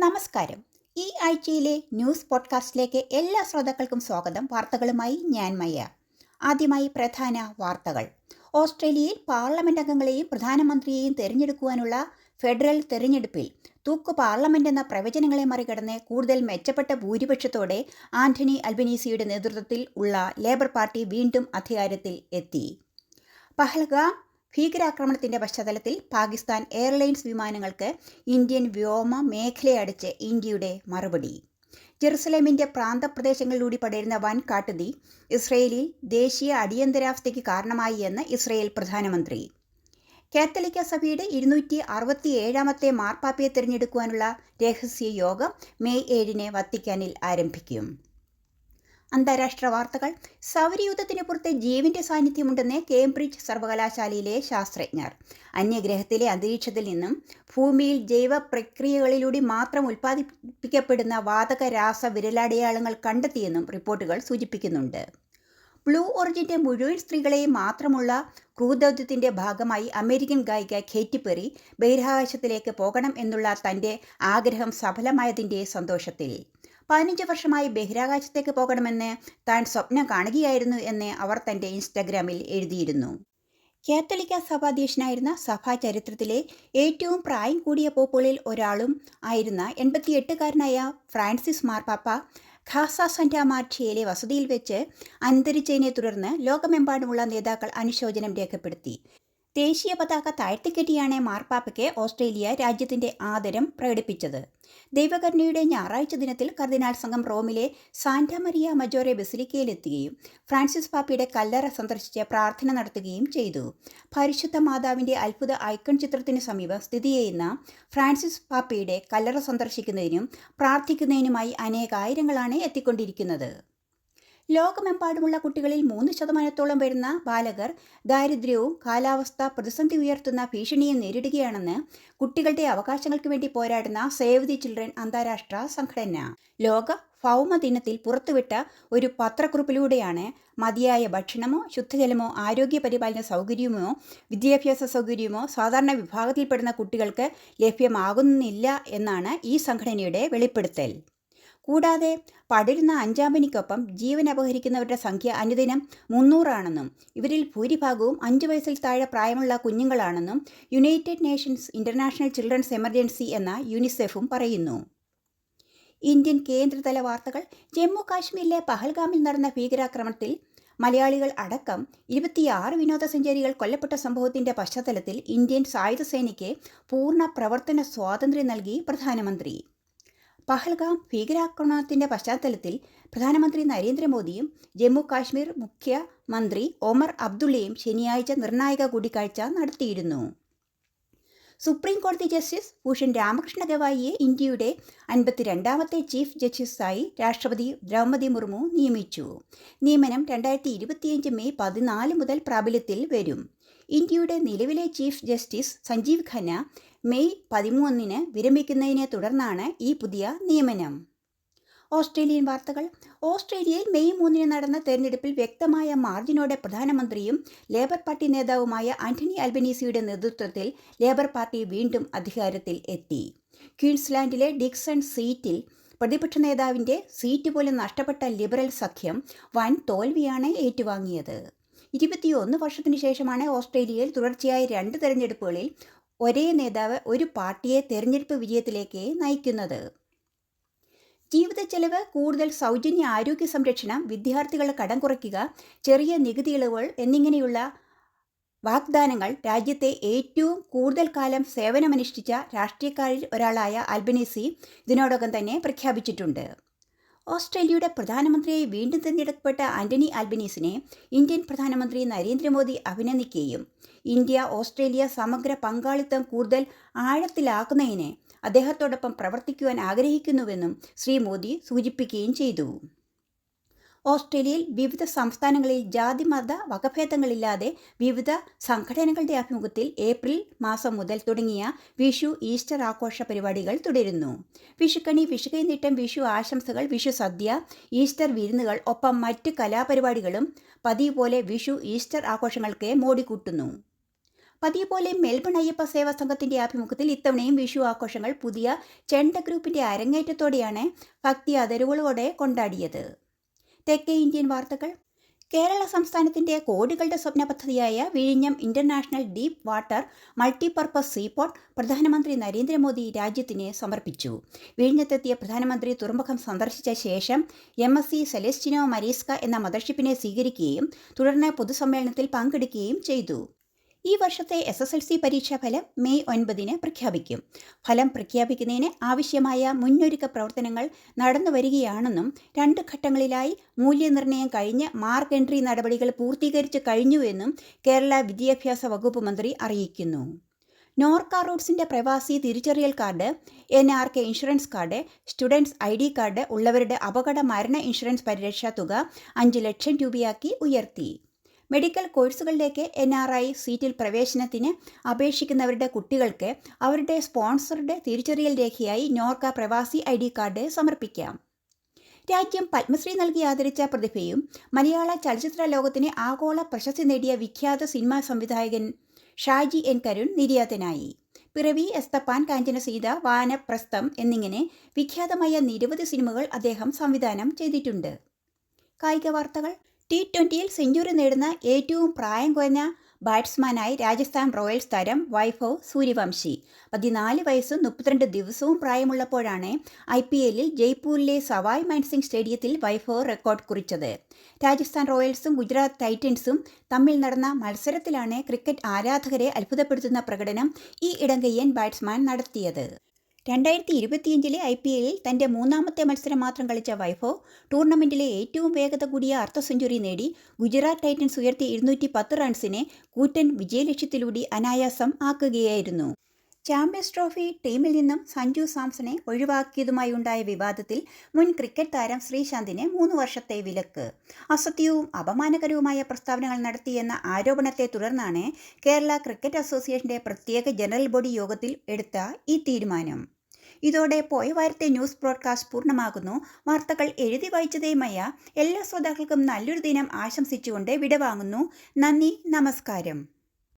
നമസ്കാരം. ഈ ആഴ്ചയിലെ ന്യൂസ് പോഡ്കാസ്റ്റിലേക്ക് എല്ലാ ശ്രോതാക്കൾക്കും സ്വാഗതം. വാർത്തകളുമായി ഞാൻ മയ്യ. ആദ്യമായി പ്രധാന വാർത്തകൾ. ഓസ്ട്രേലിയയിൽ പാർലമെന്റ് അംഗങ്ങളെയും പ്രധാനമന്ത്രിയെയും തെരഞ്ഞെടുക്കുവാനുള്ള ഫെഡറൽ തെരഞ്ഞെടുപ്പിൽ തൂക്കു പാർലമെന്റ് എന്ന പ്രവചനങ്ങളെ മറികടന്ന് കൂടുതൽ മെച്ചപ്പെട്ട ഭൂരിപക്ഷത്തോടെ ആന്റണി അൽബനീസിയുടെ നേതൃത്വത്തിൽ ഉള്ള ലേബർ പാർട്ടി വീണ്ടും അധികാരത്തിൽ എത്തി. പഹൽഗാം ഭീകരാക്രമണത്തിന്റെ പശ്ചാത്തലത്തിൽ പാകിസ്ഥാൻ എയർലൈൻസ് വിമാനങ്ങൾക്ക് ഇന്ത്യൻ വ്യോമ മേഖലയടച്ച് ഇന്ത്യയുടെ മറുപടി. ജെറുസലേമിന്റെ പ്രാന്തപ്രദേശങ്ങളിലൂടെ പടരുന്ന വൻ കാട്ടുതീ ഇസ്രയേലിൽ ദേശീയ അടിയന്തരാവസ്ഥയ്ക്ക് കാരണമായി എന്ന് ഇസ്രയേൽ പ്രധാനമന്ത്രി. കാത്തലിക്ക സഭയുടെ 267ാമത്തെ മാർപ്പാപ്പയെ തിരഞ്ഞെടുക്കുവാനുള്ള രഹസ്യ യോഗം മെയ് 7 വത്തിക്കാനിൽ ആരംഭിക്കും. അന്താരാഷ്ട്ര വാർത്തകൾ. സൗരയൂഥത്തിന് പുറത്തെ ജീവന്റെ സാന്നിധ്യമുണ്ടെന്ന് കേംബ്രിഡ്ജ് സർവകലാശാലയിലെ ശാസ്ത്രജ്ഞർ. അന്യഗ്രഹത്തിലെ അന്തരീക്ഷത്തിൽ നിന്നും ഭൂമിയിൽ ജൈവ പ്രക്രിയകളിലൂടെ മാത്രം ഉൽപ്പാദിപ്പിക്കപ്പെടുന്ന വാതക രാസ വിരലടയാളങ്ങൾ കണ്ടെത്തിയെന്നും റിപ്പോർട്ടുകൾ സൂചിപ്പിക്കുന്നുണ്ട്. ബ്ലൂ ഓറിജിന്റെ മുഴുവൻ സ്ത്രീകളെയും മാത്രമുള്ള ക്രൂദൗത്യത്തിന്റെ ഭാഗമായി അമേരിക്കൻ ഗായിക കേറ്റി പെറി ബഹിരാകാശത്തിലേക്ക് പോകണം എന്നുള്ള തന്റെ ആഗ്രഹം സഫലമായതിന്റെ സന്തോഷത്തിൽ 15 വർഷമായി ബഹിരാകാശത്തേക്ക് പോകണമെന്ന് താൻ സ്വപ്നം കാണുകയായിരുന്നു എന്ന് അവർ തന്റെ ഇൻസ്റ്റഗ്രാമിൽ എഴുതിയിരുന്നു. കാത്തലിക്ക സഭാധ്യക്ഷനായിരുന്ന സഭാ ചരിത്രത്തിലെ ഏറ്റവും പ്രായം കൂടിയ പോപ്പുകളിൽ ഒരാളും ആയിരുന്ന 88-കാരനായ ഫ്രാൻസിസ് മാർപ്പാപ്പ ഖാസ സാന്റാ മാർച്ചയിലെ വസതിയിൽ വെച്ച് അന്തരിച്ചതിനെ തുടർന്ന് ലോകമെമ്പാടുമുള്ള നേതാക്കൾ അനുശോചനം രേഖപ്പെടുത്തി. ദേശീയ പതാക താഴ്ത്തിക്കെട്ടിയാണ് മാർപ്പാപ്പയ്ക്ക് ഓസ്ട്രേലിയ രാജ്യത്തിന്റെ ആദരം പ്രകടിപ്പിച്ചത്. ദൈവകരുണയുടെ ഞായറാഴ്ച ദിനത്തിൽ കർദിനാൾ സംഘം റോമിലെ സാന്റാ മരിയ മജോറെ ബസിലിക്കയിലെത്തുകയും ഫ്രാൻസിസ് പാപ്പയുടെ കല്ലറ സന്ദർശിച്ച് പ്രാർത്ഥന നടത്തുകയും ചെയ്തു. പരിശുദ്ധ മാതാവിന്റെ അത്ഭുത ഐക്കൺ ചിത്രത്തിനു സമീപം സ്ഥിതി ചെയ്യുന്ന ഫ്രാൻസിസ് പാപ്പയുടെ കല്ലറ സന്ദർശിക്കുന്നതിനും പ്രാർത്ഥിക്കുന്നതിനുമായി അനേകായിരങ്ങളാണ് എത്തിക്കൊണ്ടിരിക്കുന്നത്. ലോകമെമ്പാടുമുള്ള കുട്ടികളിൽ 3% വരുന്ന ബാലകർ ദാരിദ്ര്യവും കാലാവസ്ഥ പ്രതിസന്ധി ഉയർത്തുന്ന ഭീഷണിയും നേരിടുകയാണെന്ന് കുട്ടികളുടെ അവകാശങ്ങൾക്ക് വേണ്ടി പോരാടുന്ന സേവ് ദി ചിൽഡ്രൻ അന്താരാഷ്ട്ര സംഘടന ലോക ഭൗമ ദിനത്തിൽ പുറത്തുവിട്ട ഒരു പത്രക്കുറിപ്പിലൂടെയാണ് മതിയായ ഭക്ഷണമോ ശുദ്ധജലമോ ആരോഗ്യ പരിപാലന സൗകര്യമോ വിദ്യാഭ്യാസ സൗകര്യമോ സാധാരണ വിഭാഗത്തിൽപ്പെടുന്ന കുട്ടികൾക്ക് ലഭ്യമാകുന്നില്ല എന്നാണ് ഈ സംഘടനയുടെ വെളിപ്പെടുത്തൽ. കൂടാതെ പടരുന്ന അഞ്ചാമ്പനിക്കൊപ്പം ജീവൻ അപഹരിക്കുന്നവരുടെ സംഖ്യ അനുദിനം 300 ആണെന്നും ഇവരിൽ ഭൂരിഭാഗവും 5 വയസ്സിൽ താഴെ പ്രായമുള്ള കുഞ്ഞുങ്ങളാണെന്നും United Nations International Children's Emergency എന്ന യുനിസെഫും പറയുന്നു. ഇന്ത്യൻ കേന്ദ്രതല വാർത്തകൾ. ജമ്മു കാശ്മീരിലെ പഹൽഗാമിൽ നടന്ന ഭീകരാക്രമണത്തിൽ മലയാളികൾ അടക്കം 26 വിനോദസഞ്ചാരികൾ കൊല്ലപ്പെട്ട സംഭവത്തിന്റെ പശ്ചാത്തലത്തിൽ ഇന്ത്യൻ സായുധ സേനയ്ക്ക് പൂർണ്ണ പ്രവർത്തന സ്വാതന്ത്ര്യം നൽകി പ്രധാനമന്ത്രി. പഹൽഗാം ഭീകരാക്രമണത്തിന്റെ പശ്ചാത്തലത്തിൽ പ്രധാനമന്ത്രി നരേന്ദ്രമോദിയും ജമ്മു കാശ്മീർ മുഖ്യമന്ത്രി ഒമർ അബ്ദുള്ളയും ശനിയാഴ്ച നിർണായക കൂടിക്കാഴ്ച നടത്തിയിരുന്നു. സുപ്രീം കോടതി ജസ്റ്റിസ് ഭൂഷൺ രാമകൃഷ്ണ ഗവായിയെ ഇന്ത്യയുടെ 52ാമത്തെ ചീഫ് ജസ്റ്റിസായി രാഷ്ട്രപതി ദ്രൗപദി മുർമു നിയമിച്ചു. നിയമനം 2025 മെയ് 14 മുതൽ പ്രാബല്യത്തിൽ വരും. ഇന്ത്യയുടെ നിലവിലെ chief justice Sanjiv Khanna May 13 വിരമിക്കുന്നതിനെ തുടർന്നാണ് ഈ പുതിയ നിയമനം. ഓസ്ട്രേലിയൻ വാർത്തകൾ. ഓസ്ട്രേലിയയിൽ മെയ് 3 നടന്ന തെരഞ്ഞെടുപ്പിൽ വ്യക്തമായ മാർജിനോടെ പ്രധാനമന്ത്രിയും ലേബർ പാർട്ടി നേതാവുമായ ആന്റണി അൽബനീസിയുടെ നേതൃത്വത്തിൽ ലേബർ പാർട്ടി വീണ്ടും അധികാരത്തിൽ എത്തി. ക്വീൻസ്ലാൻഡിലെ ഡിക്സൺ സീറ്റിൽ പ്രതിപക്ഷ നേതാവിന്റെ സീറ്റ് പോലും നഷ്ടപ്പെട്ട ലിബറൽ സഖ്യം വൻ തോൽവിയാണ് ഏറ്റുവാങ്ങിയത്. 21 വർഷത്തിനു ശേഷമാണ് ഓസ്ട്രേലിയയിൽ തുടർച്ചയായ 2 തെരഞ്ഞെടുപ്പുകളിൽ ഒരേ നേതാവ് ഒരു പാർട്ടിയെ തെരഞ്ഞെടുപ്പ് വിജയത്തിലേക്ക് നയിക്കുന്നത്. ജീവിത ചെലവ്, കൂടുതൽ സൗജന്യ ആരോഗ്യ സംരക്ഷണം, വിദ്യാർത്ഥികളുടെ കടം കുറയ്ക്കുക, ചെറിയ നികുതി ഇളവുകൾ എന്നിങ്ങനെയുള്ള വാഗ്ദാനങ്ങൾ രാജ്യത്തെ ഏറ്റവും കൂടുതൽ കാലം സേവനമനുഷ്ഠിച്ച രാഷ്ട്രീയക്കാരിൽ ഒരാളായ അൽബനീസി ഇതിനോടകം തന്നെ പ്രഖ്യാപിച്ചിട്ടുണ്ട്. ഓസ്ട്രേലിയയുടെ പ്രധാനമന്ത്രിയായി വീണ്ടും തിരഞ്ഞെടുക്കപ്പെട്ട ആന്റണി അൽബനീസിനെ ഇന്ത്യൻ പ്രധാനമന്ത്രി നരേന്ദ്രമോദി അഭിനന്ദിക്കുകയും ഇന്ത്യ ഓസ്ട്രേലിയ സമഗ്ര പങ്കാളിത്തം കൂടുതൽ ആഴത്തിലാക്കുന്നതിന് അദ്ദേഹത്തോടൊപ്പം പ്രവർത്തിക്കുവാൻ ആഗ്രഹിക്കുന്നുവെന്നും ശ്രീ മോദി സൂചിപ്പിക്കുകയും ചെയ്തു. ഓസ്ട്രേലിയയിൽ വിവിധ സംസ്ഥാനങ്ങളിൽ ജാതിമത വകഭേദങ്ങളില്ലാതെ വിവിധ സംഘടനകളുടെ ആഭിമുഖ്യത്തിൽ ഏപ്രിൽ മാസം മുതൽ തുടങ്ങിയ വിഷു ഈസ്റ്റർ ആഘോഷ പരിപാടികൾ തുടരുന്നു. വിഷുക്കണി, വിഷുകൈനീട്ടം, വിഷു ആശംസകൾ, വിഷു സദ്യ, ഈസ്റ്റർ വിരുന്നുകൾ ഒപ്പം മറ്റ് കലാപരിപാടികളും പതിവ് പോലെ വിഷു ഈസ്റ്റർ ആഘോഷങ്ങൾക്ക് മോടികൂട്ടുന്നു. പതിവ് പോലെ മെൽബൺ അയ്യപ്പ സേവാ സംഘത്തിന്റെ ആഭിമുഖ്യത്തിൽ ഇത്തവണയും വിഷു ആഘോഷങ്ങൾ പുതിയ ചെണ്ട ഗ്രൂപ്പിന്റെ അരങ്ങേറ്റത്തോടെയാണ് ഭക്തി ആദരവുകളോടെ കൊണ്ടാടിയത്. തെക്കേ ഇന്ത്യൻ വാർത്തകൾ. കേരള സംസ്ഥാനത്തിന്റെ കോടികളുടെ സ്വപ്ന പദ്ധതിയായ വിഴിഞ്ഞം international deep water multipurpose seaport പ്രധാനമന്ത്രി നരേന്ദ്രമോദി രാജ്യത്തിന് സമർപ്പിച്ചു. വിഴിഞ്ഞത്തെത്തിയ പ്രധാനമന്ത്രി തുറമുഖം സന്ദർശിച്ച ശേഷം MSc സെലസ്റ്റിനോ മരീസ്ക എന്ന മദർഷിപ്പിനെ സ്വീകരിക്കുകയും തുടർന്ന് പൊതുസമ്മേളനത്തിൽ പങ്കെടുക്കുകയും ചെയ്തു. ഈ വർഷത്തെ SSLC പരീക്ഷാഫലം മെയ് 9 പ്രഖ്യാപിക്കും. ഫലം പ്രഖ്യാപിക്കുന്നതിന് ആവശ്യമായ മുന്നൊരുക്ക പ്രവർത്തനങ്ങൾ നടന്നുവരികയാണെന്നും 2 ഘട്ടങ്ങളിലായി മൂല്യനിർണ്ണയം കഴിഞ്ഞ് മാർക്ക് എൻട്രി നടപടികൾ പൂർത്തീകരിച്ചു കഴിഞ്ഞുവെന്നും കേരള വിദ്യാഭ്യാസ വകുപ്പ് മന്ത്രി അറിയിക്കുന്നു. നോർക്ക റൂട്ട്സിന്റെ പ്രവാസി തിരിച്ചറിയൽ card, NRK insurance card, students ID card ഉള്ളവരുടെ അപകട മരണ ഇൻഷുറൻസ് പരിരക്ഷാ തുക 5 ലക്ഷം രൂപയാക്കി ഉയർത്തി. മെഡിക്കൽ കോഴ്സുകളിലേക്ക് NRI സീറ്റിൽ പ്രവേശനത്തിന് അപേക്ഷിക്കുന്നവരുടെ കുട്ടികൾക്ക് അവരുടെ സ്പോൺസറുടെ തിരിച്ചറിയൽ രേഖയായി നോർക്ക പ്രവാസി ID കാർഡ് സമർപ്പിക്കാം. രാജ്യം പത്മശ്രീ നൽകി ആദരിച്ച പ്രതിഭയും മലയാള ചലച്ചിത്ര ലോകത്തിന് ആഗോള പ്രശസ്തി നേടിയ വിഖ്യാത സിനിമാ സംവിധായകൻ ഷാജി N കരുൺ നിര്യാതനായി. പിറവി, എസ്തപ്പാൻ, കാഞ്ചനസീത, വാനപ്രസ്ഥം എന്നിങ്ങനെ വിഖ്യാതമായ നിരവധി സിനിമകൾ അദ്ദേഹം സംവിധാനം ചെയ്തിട്ടുണ്ട്. കായിക വാർത്തകൾ. T20 സെഞ്ചുറി നേടുന്ന ഏറ്റവും പ്രായം കുറഞ്ഞ ബാറ്റ്സ്മാനായി രാജസ്ഥാൻ റോയൽസ് താരം വൈഭവ് സൂര്യവംശി. 14 വയസ്സും 32 ദിവസവും പ്രായമുള്ളപ്പോഴാണ് IPL ജയ്പൂരിലെ സവായ് മാൻസിംഗ് സ്റ്റേഡിയത്തിൽ വൈഭവ് റെക്കോർഡ് കുറിച്ചത്. രാജസ്ഥാൻ റോയൽസും ഗുജറാത്ത് ടൈറ്റൻസും തമ്മിൽ നടന്ന മത്സരത്തിലാണ് ക്രിക്കറ്റ് ആരാധകരെ അത്ഭുതപ്പെടുത്തുന്ന പ്രകടനം ഈ ഇടങ്കയ്യൻ ബാറ്റ്സ്മാൻ നടത്തിയത്. 2025 IPL തൻ്റെ 3ാമത്തെ മത്സരം മാത്രം കളിച്ച വൈഭവ് ടൂർണമെൻറ്റിലെ ഏറ്റവും വേഗത കൂടിയ അർദ്ധ സെഞ്ചുറി നേടി ഗുജറാത്ത് ടൈറ്റൻസ് ഉയർത്തിയ 210 റൺസിനെ കൂറ്റൻ വിജയലക്ഷ്യത്തിലൂടെ അനായാസം ആക്കുകയായിരുന്നു. ചാമ്പ്യൻസ് ട്രോഫി ടീമിൽ നിന്നും സഞ്ജു സാംസണെ ഒഴിവാക്കിയതുമായി ഉണ്ടായ വിവാദത്തിൽ മുൻ ക്രിക്കറ്റ് താരം ശ്രീശാന്തിന് 3 വർഷത്തെ വിലക്ക്. അസത്യവും അപമാനകരവുമായ പ്രസ്താവനകൾ നടത്തിയെന്ന ആരോപണത്തെ തുടർന്നാണ് കേരള ക്രിക്കറ്റ് അസോസിയേഷന്റെ പ്രത്യേക ജനറൽ ബോഡി യോഗത്തിൽ എടുത്ത ഈ തീരുമാനം. ഇതോടെ പോയ വാരത്തെ ന്യൂസ് ബ്രോഡ്കാസ്റ്റ് പൂർണ്ണമാകുന്നു. വാർത്തകൾ എഴുതി വായിച്ചതേമായ എല്ലാ ശ്രോതാക്കൾക്കും നല്ലൊരു ദിനം ആശംസിച്ചുകൊണ്ട് വിടവാങ്ങുന്നു. നന്ദി, നമസ്കാരം.